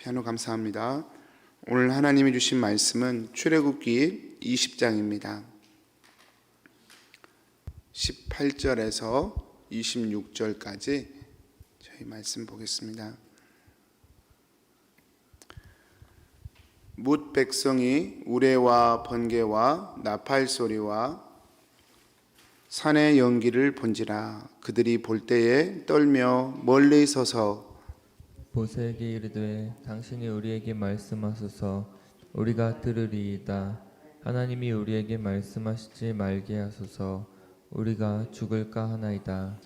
피아노 감사합니다. 오늘 하나님이 주신 말씀은 출애굽기 20장입니다. 18절에서 26절까지 저희 말씀 보겠습니다. 뭇 백성이 우레와 번개와 나팔 소리와 산의 연기를 본지라. 그들이 볼 때에 떨며 멀리 서서 모세에게 이르되 당신이 우리에게 말씀하소서 우리가 들으리이다. 하나님이 우리에게 말씀하시지 말게 하소서 우리가 죽을까 하나이다.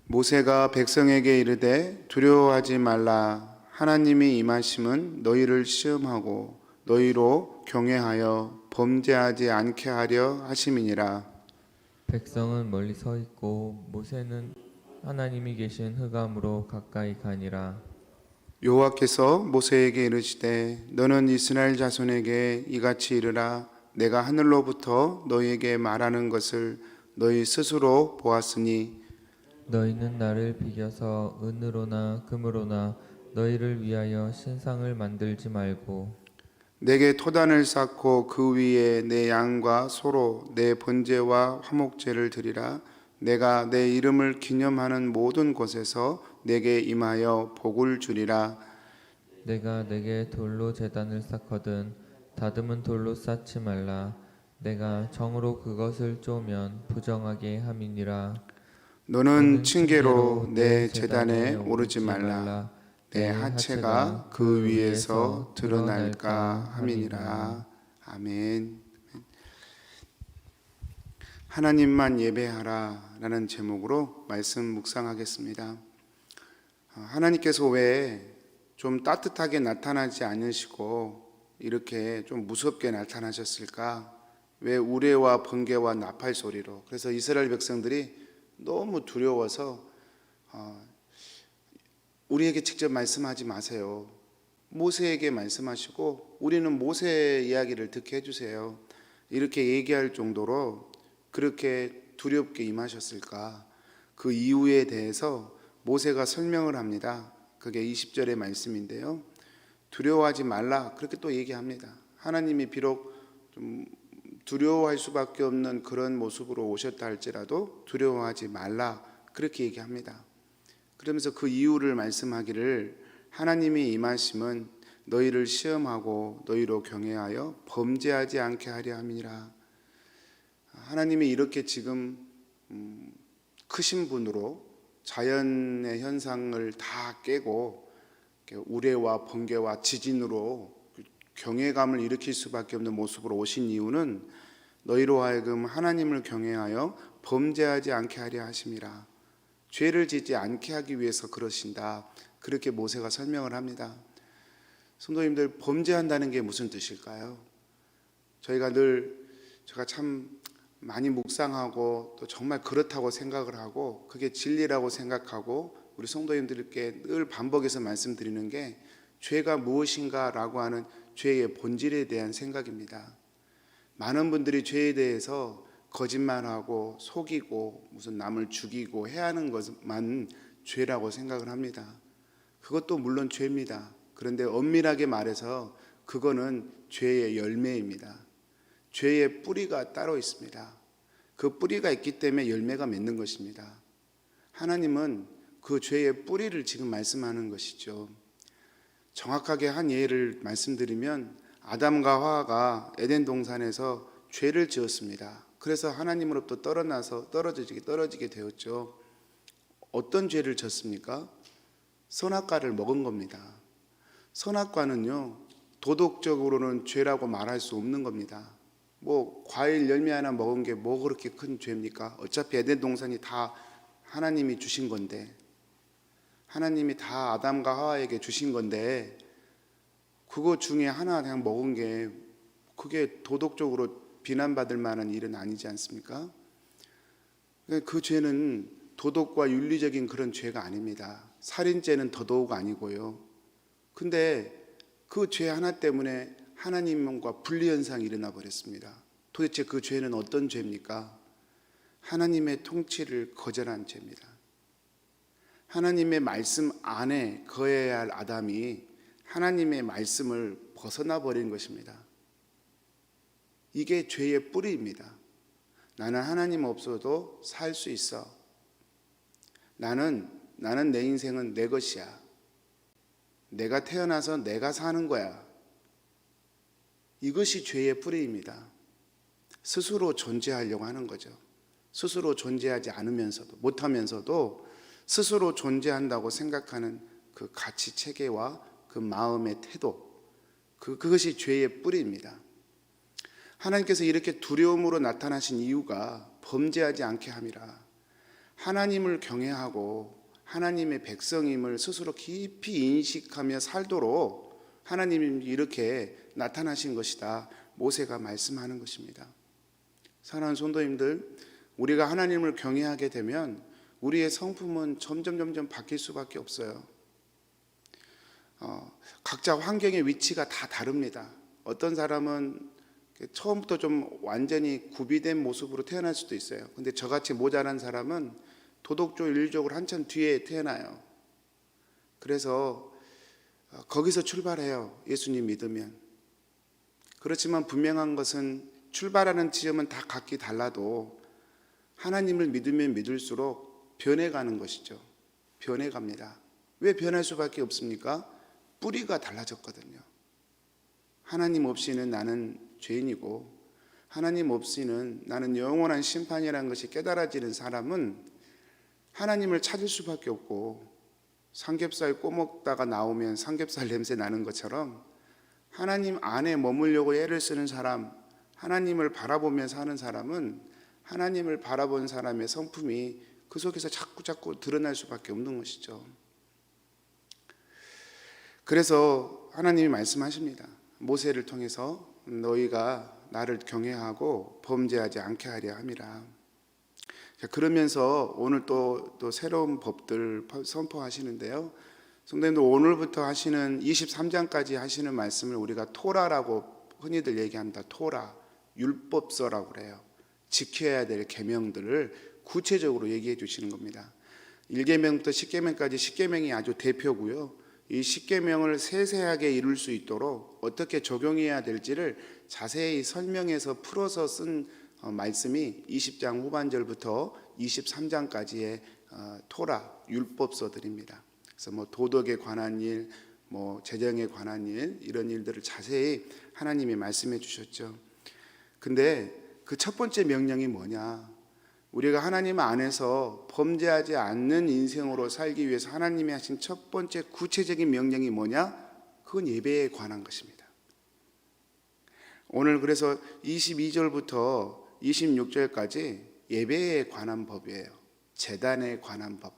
모세가 백성에게 이르되 두려워하지 말라. 하나님이 임하심은 너희를 시험하고 너희로 경외하여 범죄하지 않게 하려 하심이니라. 백성은 멀리 서 있고 모세는 하나님이 계신 흑암으로 가까이 가니라. 여호와께서 모세에게 이르시되 너는 이스라엘 자손에게 이같이 이르라. 내가 하늘로부터 너희에게 말하는 것을 너희 스스로 보았으니 너희는 나를 비겨서 은으로나 금으로나 너희를 위하여 신상을 만들지 말고 내게 토단을 쌓고 그 위에 내 양과 소로 내 번제와 화목제를 드리라. 내가 내 이름을 기념하는 모든 곳에서 내게 임하여 복을 주리라. 내가 내게 돌로 제단을 쌓거든 다듬은 돌로 쌓지 말라. 내가 정으로 그것을 쪼면 부정하게 함이니라. 너는 층계로 내 제단에 오르지 말라. 내 하체가 그 위에서 드러날까 함이니라. 아멘. 하나님만 예배하라 라는 제목으로 말씀 묵상하겠습니다. 하나님께서 왜 좀 따뜻하게 나타나지 않으시고 이렇게 좀 무섭게 나타나셨을까? 왜 우레와 번개와 나팔 소리로? 그래서 이스라엘 백성들이 너무 두려워서 우리에게 직접 말씀하지 마세요. 모세에게 말씀하시고 우리는 모세 이야기를 듣게 해주세요. 이렇게 얘기할 정도로 그렇게 두렵게 임하셨을까? 그 이유에 대해서 모세가 설명을 합니다. 그게 20절의 말씀인데요. 두려워하지 말라 그렇게 또 얘기합니다. 하나님이 비록 좀 두려워할 수밖에 없는 그런 모습으로 오셨다 할지라도 두려워하지 말라 그렇게 얘기합니다. 그러면서 그 이유를 말씀하기를 하나님이 임하심은 너희를 시험하고 너희로 경외하여 범죄하지 않게 하려 함이니라. 하나님이 이렇게 지금 크신 분으로 자연의 현상을 다 깨고 우레와 번개와 지진으로 경외감을 일으킬 수밖에 없는 모습으로 오신 이유는 너희로 하여금 하나님을 경외하여 범죄하지 않게 하려 하심이라. 죄를 짓지 않게 하기 위해서 그러신다. 그렇게 모세가 설명을 합니다. 성도님들, 범죄한다는 게 무슨 뜻일까요? 제가 참 많이 묵상하고 또 정말 그렇다고 생각을 하고 그게 진리라고 생각하고 우리 성도님들께 늘 반복해서 말씀드리는 게 죄가 무엇인가 라고 하는 죄의 본질에 대한 생각입니다. 많은 분들이 죄에 대해서 거짓말하고 속이고 무슨 남을 죽이고 해하는 것만 죄라고 생각을 합니다. 그것도 물론 죄입니다. 그런데 엄밀하게 말해서 그거는 죄의 열매입니다. 죄의 뿌리가 따로 있습니다. 그 뿌리가 있기 때문에 열매가 맺는 것입니다. 하나님은 그 죄의 뿌리를 지금 말씀하는 것이죠. 정확하게 한 예를 말씀드리면 아담과 하와가 에덴 동산에서 죄를 지었습니다. 그래서 하나님으로부터 떨어지게 되었죠. 어떤 죄를 졌습니까? 선악과를 먹은 겁니다. 선악과는요, 도덕적으로는 죄라고 말할 수 없는 겁니다. 과일 열매 하나 먹은 게 뭐 그렇게 큰 죄입니까? 어차피 에덴 동산이 다 하나님이 주신 건데, 하나님이 다 아담과 하와에게 주신 건데 그거 중에 하나 그냥 먹은 게 그게 도덕적으로 비난받을 만한 일은 아니지 않습니까? 그 죄는 도덕과 윤리적인 그런 죄가 아닙니다. 살인죄는 더더욱 아니고요. 근데 그 죄 하나 때문에 하나님과 분리현상이 일어나 버렸습니다. 도대체 그 죄는 어떤 죄입니까? 하나님의 통치를 거절한 죄입니다. 하나님의 말씀 안에 거해야 할 아담이 하나님의 말씀을 벗어나 버린 것입니다. 이게 죄의 뿌리입니다. 나는 하나님 없어도 살 수 있어. 나는 내 인생은 내 것이야. 내가 태어나서 내가 사는 거야. 이것이 죄의 뿌리입니다. 스스로 존재하려고 하는 거죠. 스스로 존재하지 않으면서도, 못하면서도 스스로 존재한다고 생각하는 그 가치 체계와 그 마음의 태도, 그것이 죄의 뿌리입니다. 하나님께서 이렇게 두려움으로 나타나신 이유가 범죄하지 않게 함이라. 하나님을 경외하고 하나님의 백성임을 스스로 깊이 인식하며 살도록 하나님이 이렇게 나타나신 것이다. 모세가 말씀하는 것입니다. 사랑하는 성도님들, 우리가 하나님을 경외하게 되면 우리의 성품은 점점 바뀔 수밖에 없어요. 각자 환경의 위치가 다 다릅니다. 어떤 사람은 처음부터 좀 완전히 구비된 모습으로 태어날 수도 있어요. 근데 저같이 모자란 사람은 도덕적, 윤리적으로 한참 뒤에 태어나요. 그래서 거기서 출발해요. 예수님 믿으면. 그렇지만 분명한 것은 출발하는 지점은 다 각기 달라도 하나님을 믿으면 믿을수록 변해가는 것이죠. 변해갑니다. 왜 변할 수밖에 없습니까? 뿌리가 달라졌거든요. 하나님 없이는 나는 죄인이고 하나님 없이는 나는 영원한 심판이라는 것이 깨달아지는 사람은 하나님을 찾을 수밖에 없고, 삼겹살 꼬먹다가 나오면 삼겹살 냄새 나는 것처럼 하나님 안에 머물려고 애를 쓰는 사람, 하나님을 바라보며 사는 사람은 하나님을 바라본 사람의 성품이 그 속에서 자꾸 드러날 수밖에 없는 것이죠. 그래서 하나님이 말씀하십니다. 모세를 통해서 너희가 나를 경외하고 범죄하지 않게 하려 함이라. 그러면서 오늘 또 새로운 법들 선포하시는데요. 성도님들, 오늘부터 하시는 23장까지 하시는 말씀을 우리가 토라라고 흔히들 얘기합니다. 토라, 율법서라고 그래요. 지켜야 될 계명들을 구체적으로 얘기해 주시는 겁니다. 1계명부터 10계명까지 10계명이 아주 대표고요. 이 10계명을 세세하게 이룰 수 있도록 어떻게 적용해야 될지를 자세히 설명해서 풀어서 쓴 말씀이 20장 후반절부터 23장까지의 토라, 율법서들입니다. 그래서 뭐 도덕에 관한 일, 뭐 재정에 관한 일, 이런 일들을 자세히 하나님이 말씀해 주셨죠. 근데 그 첫 번째 명령이 뭐냐? 우리가 하나님 안에서 범죄하지 않는 인생으로 살기 위해서 하나님이 하신 첫 번째 구체적인 명령이 뭐냐? 그건 예배에 관한 것입니다. 오늘 그래서 22절부터 26절까지 예배에 관한 법이에요. 제단에 관한 법.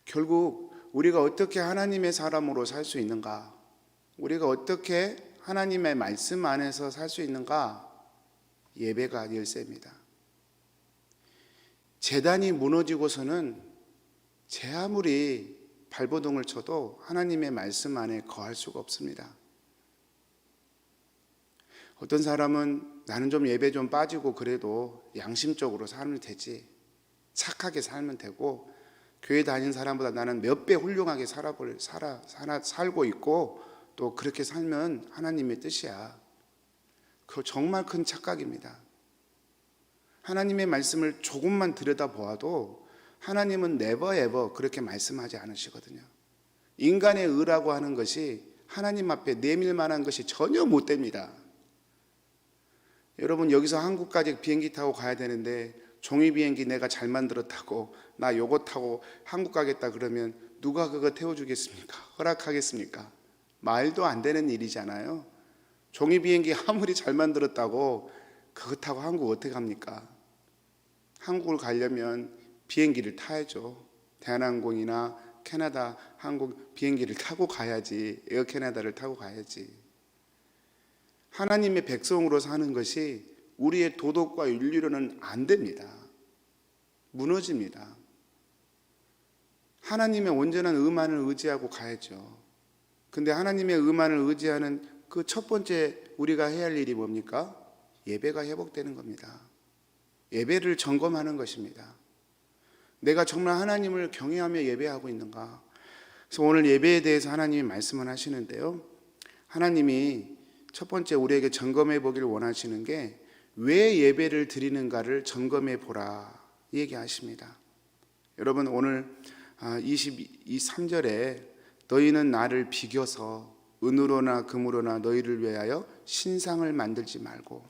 결국 우리가 어떻게 하나님의 사람으로 살 수 있는가? 우리가 어떻게 하나님의 말씀 안에서 살 수 있는가? 예배가 열쇠입니다. 제단이 무너지고서는 제 아무리 발버둥을 쳐도 하나님의 말씀 안에 거할 수가 없습니다. 어떤 사람은 나는 좀 예배 좀 빠지고 그래도 양심적으로 살면 되지, 착하게 살면 되고, 교회 다니는 사람보다 나는 몇 배 훌륭하게 살고 있고 또 그렇게 살면 하나님의 뜻이야. 그거 정말 큰 착각입니다. 하나님의 말씀을 조금만 들여다보아도 하나님은 never ever 그렇게 말씀하지 않으시거든요. 인간의 의라고 하는 것이 하나님 앞에 내밀 만한 것이 전혀 못 됩니다. 여러분, 여기서 한국까지 비행기 타고 가야 되는데 종이 비행기 내가 잘 만들었다고 나 요거 타고 한국 가겠다 그러면 누가 그거 태워주겠습니까? 허락하겠습니까? 말도 안 되는 일이잖아요. 종이 비행기 아무리 잘 만들었다고 그거 타고 한국 어떻게 갑니까? 한국을 가려면 비행기를 타야죠. 대한항공이나 캐나다 항공 비행기를 타고 가야지, 에어 캐나다를 타고 가야지. 하나님의 백성으로 사는 것이 우리의 도덕과 윤리로는 안 됩니다. 무너집니다. 하나님의 온전한 의만을 의지하고 가야죠. 근데 하나님의 의만을 의지하는 그 첫 번째 우리가 해야 할 일이 뭡니까? 예배가 회복되는 겁니다. 예배를 점검하는 것입니다. 내가 정말 하나님을 경외하며 예배하고 있는가? 그래서 오늘 예배에 대해서 하나님이 말씀을 하시는데요. 하나님이 첫 번째 우리에게 점검해 보기를 원하시는 게 왜 예배를 드리는가를 점검해 보라 얘기하십니다. 여러분 오늘 23절에 너희는 나를 비겨서 은으로나 금으로나 너희를 위하여 신상을 만들지 말고,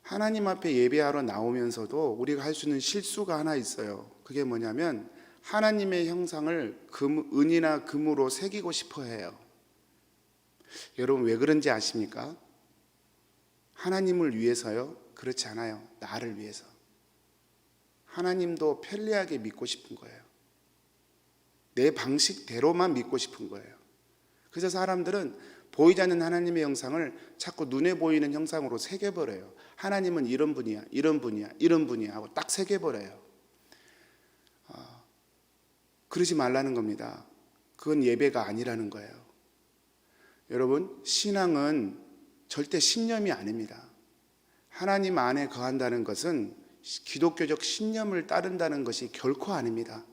하나님 앞에 예배하러 나오면서도 우리가 할 수 있는 실수가 하나 있어요. 그게 뭐냐면 하나님의 형상을 은이나 금으로 새기고 싶어 해요. 여러분 왜 그런지 아십니까? 하나님을 위해서요? 그렇지 않아요. 나를 위해서. 하나님도 편리하게 믿고 싶은 거예요. 내 방식대로만 믿고 싶은 거예요. 그래서 사람들은 보이지 않는 하나님의 형상을 자꾸 눈에 보이는 형상으로 새겨버려요. 하나님은 이런 분이야, 이런 분이야, 이런 분이야 하고 딱 새겨버려요. 그러지 말라는 겁니다. 그건 예배가 아니라는 거예요. 여러분, 신앙은 절대 신념이 아닙니다. 하나님 안에 거한다는 것은 기독교적 신념을 따른다는 것이 결코 아닙니다.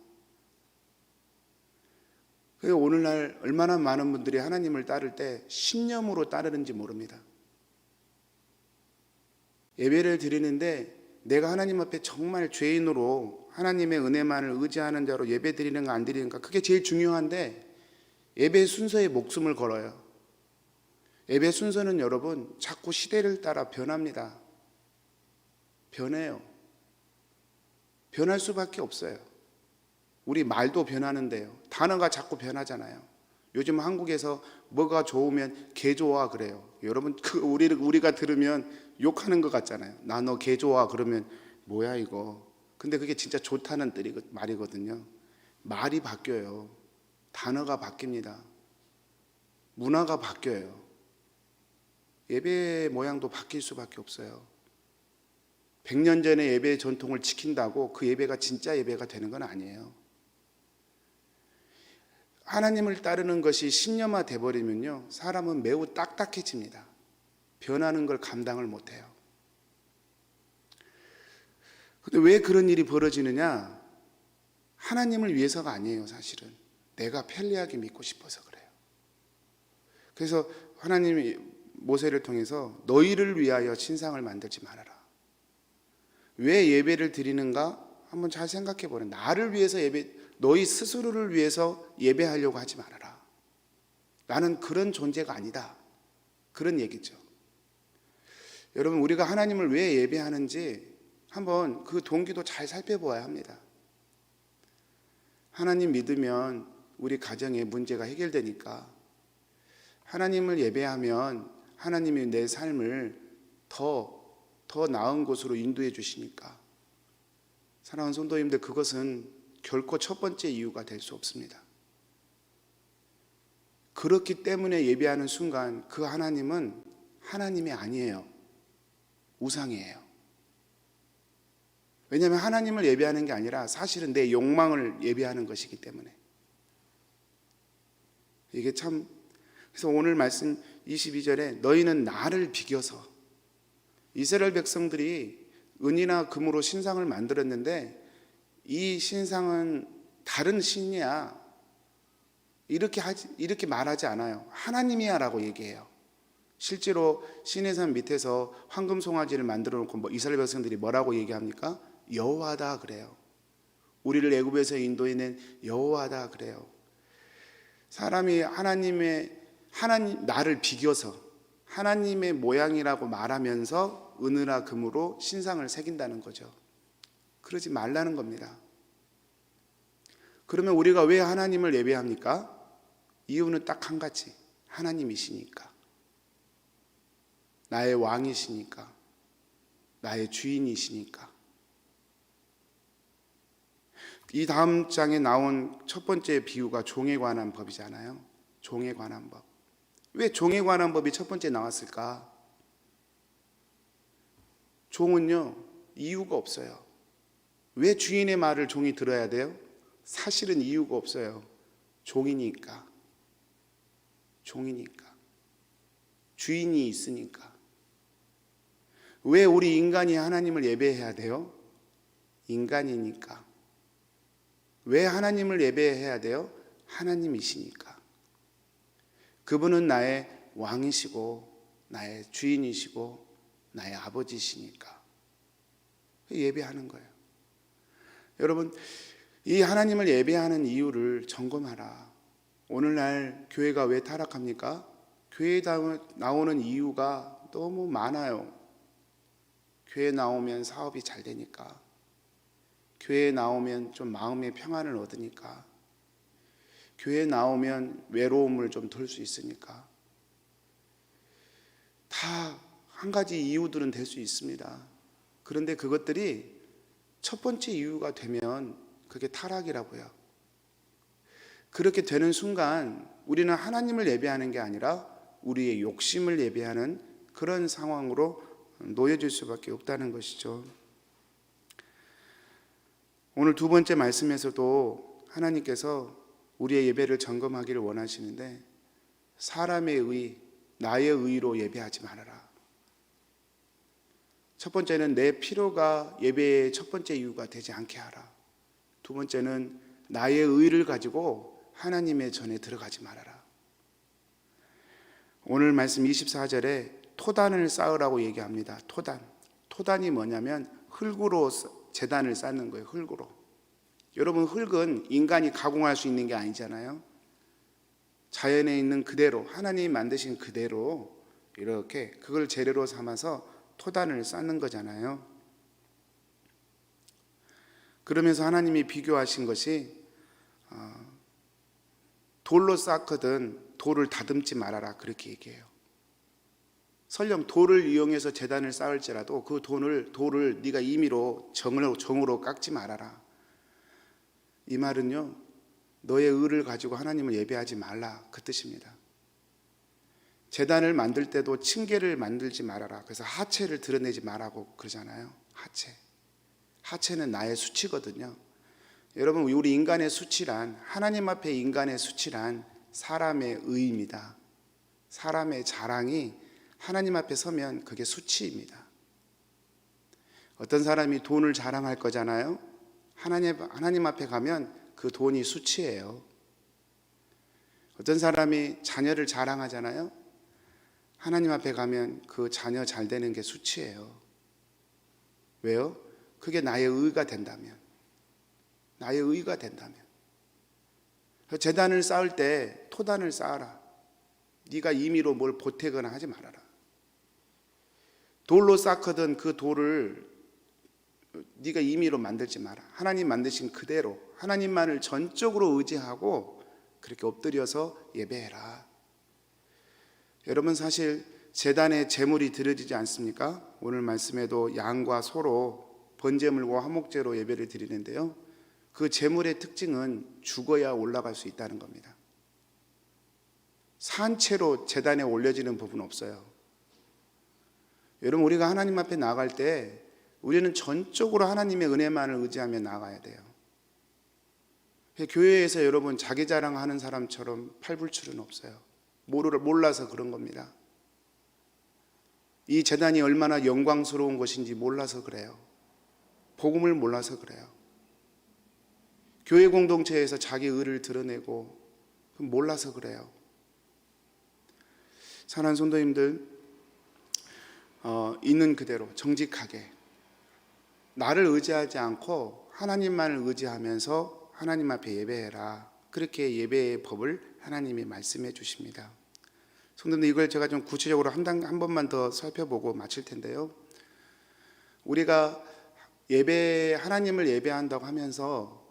그래서 오늘날 얼마나 많은 분들이 하나님을 따를 때 신념으로 따르는지 모릅니다. 예배를 드리는데 내가 하나님 앞에 정말 죄인으로 하나님의 은혜만을 의지하는 자로 예배 드리는가 안 드리는가, 그게 제일 중요한데 예배 순서에 목숨을 걸어요. 예배 순서는 여러분 자꾸 시대를 따라 변합니다. 변해요. 변할 수밖에 없어요. 우리 말도 변하는데요. 단어가 자꾸 변하잖아요. 요즘 한국에서 뭐가 좋으면 개 좋아 그래요. 여러분 우리가 들으면 욕하는 것 같잖아요. 나 너 개 좋아 그러면 뭐야 이거. 근데 그게 진짜 좋다는 말이거든요. 말이 바뀌어요. 단어가 바뀝니다. 문화가 바뀌어요. 예배 모양도 바뀔 수밖에 없어요. 100년 전의 예배의 전통을 지킨다고 그 예배가 진짜 예배가 되는 건 아니에요. 하나님을 따르는 것이 신념화 돼버리면요, 사람은 매우 딱딱해집니다. 변하는 걸 감당을 못해요. 근데 왜 그런 일이 벌어지느냐? 하나님을 위해서가 아니에요. 사실은 내가 편리하게 믿고 싶어서 그래요. 그래서 하나님이 모세를 통해서 너희를 위하여 신상을 만들지 말아라. 왜 예배를 드리는가? 한번 잘 생각해 보라. 나를 위해서 너희 스스로를 위해서 예배하려고 하지 말아라. 나는 그런 존재가 아니다. 그런 얘기죠. 여러분 우리가 하나님을 왜 예배하는지 한번 그 동기도 잘 살펴보아야 합니다. 하나님 믿으면 우리 가정의 문제가 해결되니까, 하나님을 예배하면 하나님이 내 삶을 더 나은 곳으로 인도해 주시니까. 사랑하는 성도님들, 그것은 결코 첫 번째 이유가 될 수 없습니다. 그렇기 때문에 예배하는 순간 그 하나님은 하나님이 아니에요. 우상이에요. 왜냐하면 하나님을 예배하는 게 아니라 사실은 내 욕망을 예배하는 것이기 때문에. 이게 참, 그래서 오늘 말씀 22절에 너희는 나를 비겨서, 이스라엘 백성들이 은이나 금으로 신상을 만들었는데 이 신상은 다른 신이야 이렇게 말하지 않아요. 하나님이야 라고 얘기해요. 실제로 시내산 밑에서 황금 송아지를 만들어 놓고 이스라엘 백성들이 뭐라고 얘기합니까? 여호와다 그래요. 우리를 애굽에서 인도해낸 여호와다 그래요. 사람이 나를 비겨서 하나님의 모양이라고 말하면서 은이나 금으로 신상을 새긴다는 거죠. 그러지 말라는 겁니다. 그러면 우리가 왜 하나님을 예배합니까? 이유는 딱 한 가지. 하나님이시니까. 나의 왕이시니까. 나의 주인이시니까. 이 다음 장에 나온 첫 번째 비유가 종에 관한 법이잖아요. 종에 관한 법. 왜 종에 관한 법이 첫 번째 나왔을까? 종은요, 이유가 없어요. 왜 주인의 말을 종이 들어야 돼요? 사실은 이유가 없어요. 종이니까. 종이니까. 주인이 있으니까. 왜 우리 인간이 하나님을 예배해야 돼요? 인간이니까. 왜 하나님을 예배해야 돼요? 하나님이시니까. 그분은 나의 왕이시고 나의 주인이시고 나의 아버지시니까 예배하는 거예요. 여러분, 이 하나님을 예배하는 이유를 점검하라. 오늘날 교회가 왜 타락합니까? 교회에 나오는 이유가 너무 많아요. 교회 나오면 사업이 잘 되니까, 교회에 나오면 좀 마음의 평안을 얻으니까, 교회에 나오면 외로움을 좀 덜 수 있으니까, 다 한 가지 이유들은 될 수 있습니다. 그런데 그것들이 첫 번째 이유가 되면 그게 타락이라고요. 그렇게 되는 순간 우리는 하나님을 예배하는 게 아니라 우리의 욕심을 예배하는 그런 상황으로 놓여질 수밖에 없다는 것이죠. 오늘 두 번째 말씀에서도 하나님께서 우리의 예배를 점검하기를 원하시는데, 사람의 의, 나의 의로 예배하지 말아라. 첫 번째는 내 필요가 예배의 첫 번째 이유가 되지 않게 하라. 두 번째는 나의 의를 가지고 하나님의 전에 들어가지 말아라. 오늘 말씀 24절에 토단을 쌓으라고 얘기합니다. 토단이 뭐냐면 흙으로 제단을 쌓는 거예요. 흙으로. 여러분, 흙은 인간이 가공할 수 있는 게 아니잖아요. 자연에 있는 그대로, 하나님이 만드신 그대로 이렇게 그걸 재료로 삼아서 토단을 쌓는 거잖아요. 그러면서 하나님이 비교하신 것이 돌로 쌓거든 돌을 다듬지 말아라, 그렇게 얘기해요. 설령 돌을 이용해서 제단을 쌓을지라도 그 돌을 네가 임의로 정으로 깎지 말아라. 이 말은요, 너의 의를 가지고 하나님을 예배하지 말라, 그 뜻입니다. 제단을 만들 때도 층계를 만들지 말아라. 그래서 하체를 드러내지 말라고 그러잖아요. 하체는 나의 수치거든요. 여러분, 우리 인간의 수치란, 하나님 앞에 인간의 수치란 사람의 의입니다. 사람의 자랑이 하나님 앞에 서면 그게 수치입니다. 어떤 사람이 돈을 자랑할 거잖아요. 하나님 앞에 가면 그 돈이 수치예요. 어떤 사람이 자녀를 자랑하잖아요. 하나님 앞에 가면 그 자녀 잘 되는 게 수치예요. 왜요? 그게 나의 의가 된다면. 나의 의가 된다면. 제단을 쌓을 때 토단을 쌓아라. 네가 임의로 뭘 보태거나 하지 말아라. 돌로 쌓거든 그 돌을 네가 임의로 만들지 마라. 하나님 만드신 그대로 하나님만을 전적으로 의지하고 그렇게 엎드려서 예배해라. 여러분, 사실 제단에 제물이 드려지지 않습니까? 오늘 말씀에도 양과 소로 번제물과 화목제로 예배를 드리는데요, 그 제물의 특징은 죽어야 올라갈 수 있다는 겁니다. 산채로 제단에 올려지는 법은 없어요. 여러분, 우리가 하나님 앞에 나아갈 때 우리는 전적으로 하나님의 은혜만을 의지하며 나아가야 돼요. 교회에서 여러분 자기 자랑하는 사람처럼 팔불출은 없어요. 몰라서 그런 겁니다. 이 제단이 얼마나 영광스러운 것인지 몰라서 그래요. 복음을 몰라서 그래요. 교회 공동체에서 자기 의를 드러내고 몰라서 그래요. 사랑하는 성도님들, 있는 그대로 정직하게 나를 의지하지 않고 하나님만을 의지하면서 하나님 앞에 예배해라. 그렇게 예배의 법을 하나님이 말씀해 주십니다. 성도님들, 이걸 제가 좀 구체적으로 한 번만 더 살펴보고 마칠 텐데요, 우리가 하나님을 예배한다고 하면서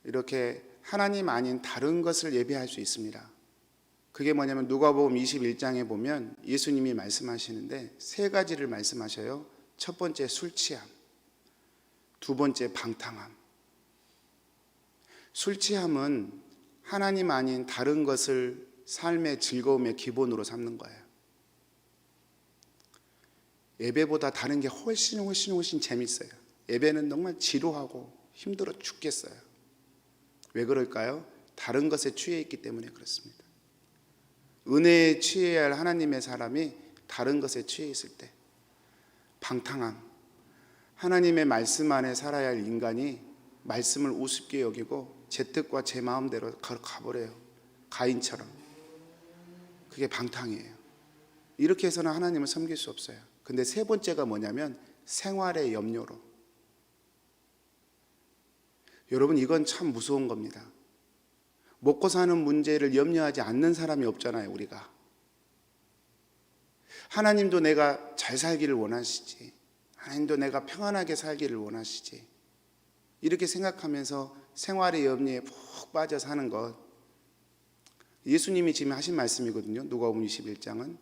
이렇게 하나님 아닌 다른 것을 예배할 수 있습니다. 그게 뭐냐면 누가복음 21장에 보면 예수님이 말씀하시는데 세 가지를 말씀하셔요. 첫 번째 술 취함, 두 번째 방탕함. 술 취함은 하나님 아닌 다른 것을 삶의 즐거움의 기본으로 삼는 거예요. 예배보다 다른 게 훨씬 재밌어요. 예배는 정말 지루하고 힘들어 죽겠어요. 왜 그럴까요? 다른 것에 취해 있기 때문에 그렇습니다. 은혜에 취해야 할 하나님의 사람이 다른 것에 취해 있을 때, 방탕함, 하나님의 말씀 안에 살아야 할 인간이 말씀을 우습게 여기고 제 뜻과 제 마음대로 가버려요. 가인처럼. 그게 방탕이에요. 이렇게 해서는 하나님을 섬길 수 없어요. 근데 세 번째가 뭐냐면 생활의 염려로. 여러분, 이건 참 무서운 겁니다. 먹고 사는 문제를 염려하지 않는 사람이 없잖아요, 우리가. 하나님도 내가 잘 살기를 원하시지, 하나님도 내가 평안하게 살기를 원하시지, 이렇게 생각하면서 생활의 염려에 푹 빠져 사는 것, 예수님이 지금 하신 말씀이거든요. 누가복음 21장은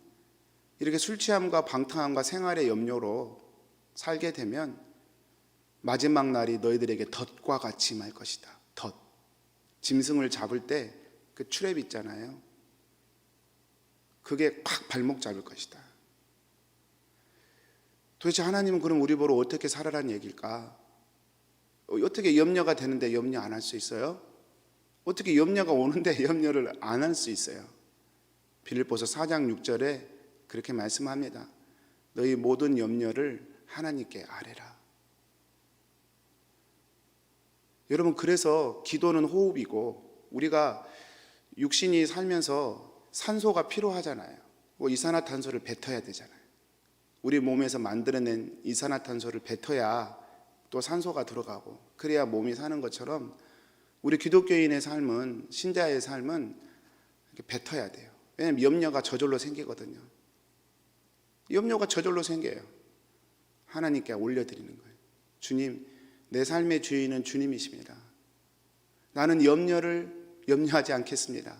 이렇게 술 취함과 방탕함과 생활의 염려로 살게 되면 마지막 날이 너희들에게 덫과 같이 임할 것이다. 덫. 짐승을 잡을 때 그 트랩 있잖아요. 그게 팍 발목 잡을 것이다. 도대체 하나님은 그럼 우리 보러 어떻게 살아라는 얘기일까? 어떻게 염려가 되는데 염려 안 할 수 있어요? 어떻게 염려가 오는데 염려를 안 할 수 있어요? 빌립보서 4장 6절에 그렇게 말씀합니다. 너희 모든 염려를 하나님께 아뢰라. 여러분, 그래서 기도는 호흡이고, 우리가 육신이 살면서 산소가 필요하잖아요. 이산화탄소를 뱉어야 되잖아요. 우리 몸에서 만들어낸 이산화탄소를 뱉어야 또 산소가 들어가고, 그래야 몸이 사는 것처럼 우리 기독교인의 삶은, 신자의 삶은 이렇게 뱉어야 돼요. 왜냐하면 염려가 저절로 생기거든요. 염려가 저절로 생겨요. 하나님께 올려드리는 거예요. 주님, 내 삶의 주인은 주님이십니다. 나는 염려를 염려하지 않겠습니다.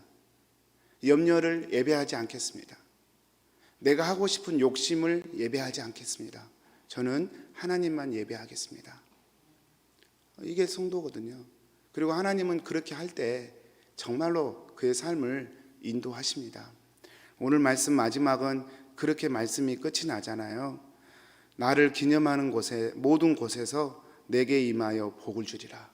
염려를 예배하지 않겠습니다. 내가 하고 싶은 욕심을 예배하지 않겠습니다. 저는 하나님만 예배하겠습니다. 이게 성도거든요. 그리고 하나님은 그렇게 할 때 정말로 그의 삶을 인도하십니다. 오늘 말씀 마지막은 그렇게 말씀이 끝이 나잖아요. 나를 기념하는 곳에, 모든 곳에서 내게 임하여 복을 주리라.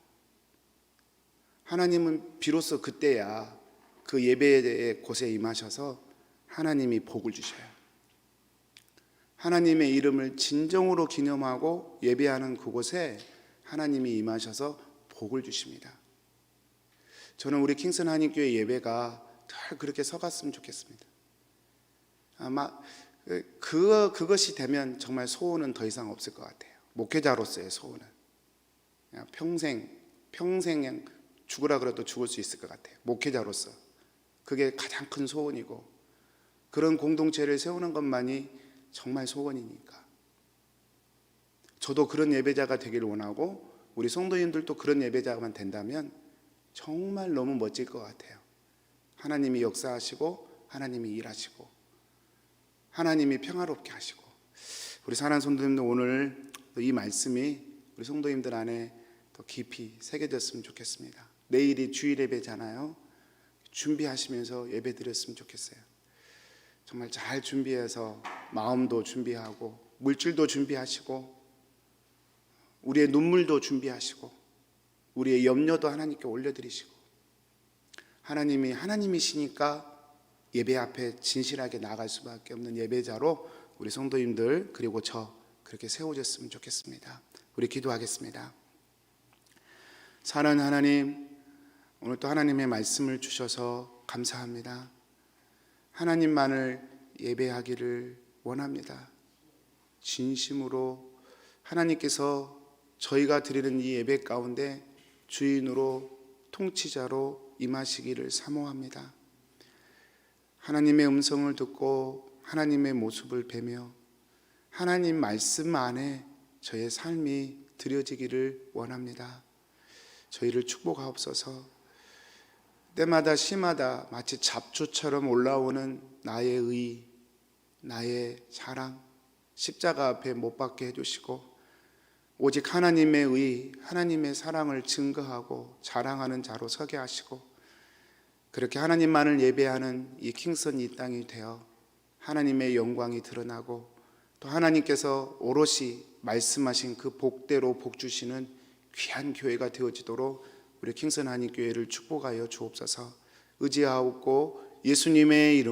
하나님은 비로소 그때야 그 예배의 곳에 임하셔서 하나님이 복을 주셔요. 하나님의 이름을 진정으로 기념하고 예배하는 그곳에 하나님이 임하셔서 복을 주십니다. 저는 우리 킹슨 한인교회 예배가 늘 그렇게 서갔으면 좋겠습니다. 아마 그것이 되면 정말 소원은 더 이상 없을 것 같아요. 목회자로서의 소원은 그냥 평생 죽으라 그래도 죽을 수 있을 것 같아요. 목회자로서 그게 가장 큰 소원이고, 그런 공동체를 세우는 것만이 정말 소원이니까. 저도 그런 예배자가 되기를 원하고, 우리 성도님들도 그런 예배자만 된다면 정말 너무 멋질 것 같아요. 하나님이 역사하시고, 하나님이 일하시고, 하나님이 평화롭게 하시고. 우리 사랑하는 성도님들, 오늘 이 말씀이 우리 성도님들 안에 더 깊이 새겨졌으면 좋겠습니다. 내일이 주일 예배잖아요. 준비하시면서 예배 드렸으면 좋겠어요. 정말 잘 준비해서 마음도 준비하고, 물질도 준비하시고, 우리의 눈물도 준비하시고, 우리의 염려도 하나님께 올려드리시고, 하나님이 하나님이시니까 예배 앞에 진실하게 나갈 수밖에 없는 예배자로 우리 성도님들, 그리고 저 그렇게 세워졌으면 좋겠습니다. 우리 기도하겠습니다. 사랑하는 하나님, 오늘 또 하나님의 말씀을 주셔서 감사합니다. 하나님만을 예배하기를 원합니다. 진심으로 하나님께서 저희가 드리는 이 예배 가운데 주인으로, 통치자로 임하시기를 사모합니다. 하나님의 음성을 듣고 하나님의 모습을 뵈며 하나님 말씀 안에 저의 삶이 드려지기를 원합니다. 저희를 축복하옵소서. 때마다 시마다 마치 잡초처럼 올라오는 나의 의, 나의 자랑, 십자가 앞에 못 박게 해주시고, 오직 하나님의 의, 하나님의 사랑을 증거하고 자랑하는 자로 서게 하시고, 그렇게 하나님만을 예배하는 이 킹선 이 땅이 되어 하나님의 영광이 드러나고, 또 하나님께서 오롯이 말씀하신 그 복대로 복 주시는 귀한 교회가 되어지도록 우리 킹선 한인교회를 축복하여 주옵소서. 의지하옵고 예수님의 이름으로